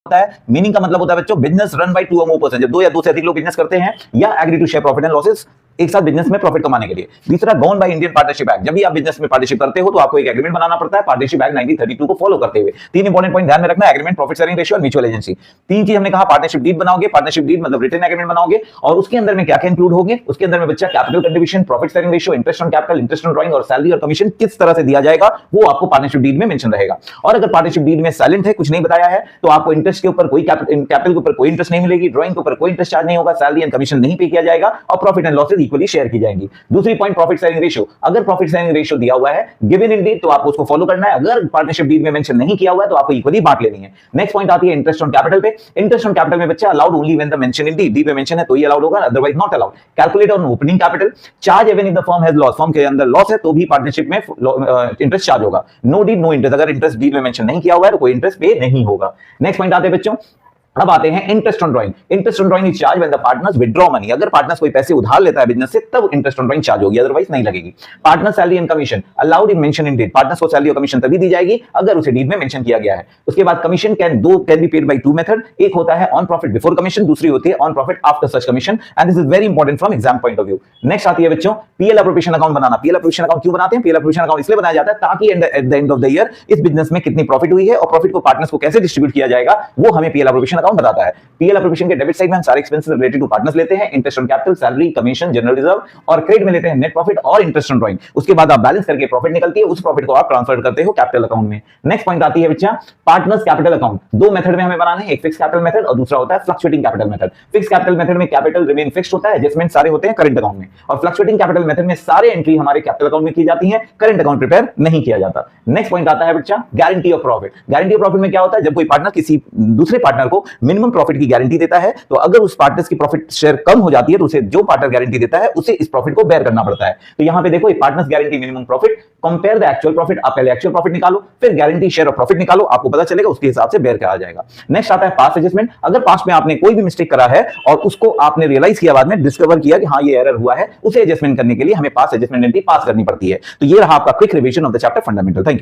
होता है? मीनिंग का मतलब होता है बच्चों business run by 2 or more person, जब 2 या 2 से अधिक लोग बिजनेस करते हैं या agree to share profit and losses एक साथ बिजनेस में प्रॉफिट कमाने के लिए। तीसरा govern by Indian Partnership Act, जब भी आप बिजनेस में पार्टनरशिप करते हो तो आपको एक एग्रीमेंट बनाना पड़ता है पार्टनरशिप एक्ट 1932 को फॉलो करते हुए। 3 इंपॉर्टेंट पॉइंट ध्यान में रखना, एग्रीमेंट, प्रॉफिट शेयरिंग रेशियो और म्यूचुअल एजेंसी। 3 चीज हमने कहा, पार्टनरशिप डीड बनाओगे, पार्टनरशिप डीड मतलब रिटन एग्रीमेंट बनाओगे और उसके अंदर में क्या क्या इंक्लूड होंगे, उसके अंदर में बच्चा capital contribution, profit sharing ratio, interest on capital, interest on drawing और सैलरी और कमीशन किस तरह से दिया जाएगा वो आपको पार्टनरशिप डीड में मेंशन रहेगा। और अगर पार्टनरशिप डीड में साइलेंट है, कुछ नहीं बताया है, तो आपको इंटरेस्ट के ऊपर कोई कैपिटल के ऊपर कोई इंटरेस्ट नहीं मिलेगी, ड्राइंग के ऊपर कोई इंटरेस्ट चार्ज नहीं होगा, सैलरी एंड कमीशन नहीं पे किया जाएगा और profit and losses equally share की जाएंगी। दूसरी पॉइंट प्रॉफिट शेयरिंग रेशियो, अगर प्रॉफिट शेयरिंग रेशियो दिया हुआ है गिवन इन डीड तो आपको उसको फॉलो करना है, अगर पार्टनरशिप डीड में मेंशन नहीं किया हुआ है तो आपको इक्वली बांट लेनी है। नेक्स्ट पॉइंट आती है इंटरेस्ट ऑन कैपिटल पे। इंटरेस्ट ऑन कैपिटल में बच्चा allowed only when the mention in deed में मेंशन है तो ही अलाउड होगा, otherwise not allowed. Calculate on opening capital, charge even if the firm has loss, firm के अंदर लॉस है तो भी पार्टनरशिप में इंटरेस्ट चार्ज होगा। नो डीड नो इंटरेस्ट, अगर इंटरेस्ट डीड में मेंशन नहीं किया हुआ है तो कोई इंटरेस्ट पे नहीं होगा। नेक्स्ट पॉइंट आते हैं बच्चों, अब आते हैं interest on drawing. Interest on drawing is charge when the partners withdraw money, अगर पार्टनर्स कोई पैसे उधार लेता है बिजनेस से तब इंटरेस्ट ऑन ड्राइंग चार्ज होगी, अदरवाइज नहीं लगेगी। Partner salary and commission allowed in mention in deed, partners को सैलरी और कमीशन तभी दी जाएगी अगर उसे डीड में मेंशन किया गया है। उसके बाद commission can be paid by 2 method, एक होता है ऑन प्रॉफिट बिफोर कमीशन, दूसरी होती है on profit after such commission and this is very important from exam point of view. Next आती है बच्चों पीएल अप्रोप्रिएशन अकाउंट बनाना। पीएल अप्रोप्रिएशन अकाउंट क्यों बनाते हैं? पीएल अप्रोप्रिएशन अकाउंट इसलिए बनाया जाता है ताकि at the end of the year इस बिजनेस में कितनी प्रॉफिट हुई है और प्रॉफिट को पार्टनर्स को कैसे डिस्ट्रीब्यूट किया जाएगा वो हमें पीएल अप्रोप्रिएशन अकाउंट बताता है। पीएल अप्रोप्रिएशन के डेबिट साइड में हम सारे एक्सपेंसेस रिलेटेड टू पार्टनर्स लेते हैं, interest on capital, salary, commission, general reserve और क्रेडिट में लेते हैं नेट प्रॉफिट और इंटरेस्ट ऑन ड्राइंग। उसके बाद आप बैलेंस करके प्रॉफिट निकलती है, उस प्रॉफिट को आप ट्रांसफर करते हो कैपिटल अकाउंट में। नेक्स्ट पॉइंट आती है बच्चा पार्टनर्स कैपिटल अकाउंट। 2 मेथड में हमें बनाना है, एक फिक्स कैपिटल मेथड और दूसरा होता है fluctuating capital method. Fix capital method में कैपिटल रिमेन फिक्स्ड होता है, एडजस्टमेंट सारे होते हैं करंट अकाउंट में, और फ्लक्चुएटिंग कैपिटल मेथड में सारे एंट्री हमारे कैपिटल अकाउंट में की जाती है, करंट अकाउंट प्रिपेयर नहीं किया जाता। नेक्स्ट पॉइंट आता है बच्चा guarantee of profit. Guarantee of profit में क्या होता है? जब कोई पार्टनर किसी दूसरे पार्टनर को मिनिमम प्रॉफिट की गारंटी देता है तो अगर उस पार्टनर्स की प्रॉफिट शेयर कम हो जाती है तो उसे जो पार्टनर गारंटी देता है उसे इस प्रॉफिट को बेयर करना पड़ता है। तो यहां पे देखो partners guarantee minimum profit, compare the actual profit, आप पहले एक्चुअल प्रॉफिट निकालो फिर गारंटी शेयर ऑफ प्रॉफिट निकालो, आपको पता चलेगा उसके हिसाब से बेयर करा जाएगा। नेक्स्ट आता है पास्ट एडजस्टमेंट। अगर पास्ट में आपने कोई भी मिस्टेक करा है और उसको आपने रियलाइज किया, बाद में डिस्कवर किया कि हाँ ये एरर हुआ है, उसे एडजस्टमेंट करने के लिए हमें पास्ट एडजस्टमेंट एंट्री पास करनी पड़ती है। तो ये रहा आपका quick revision of the chapter fundamental. Thank you.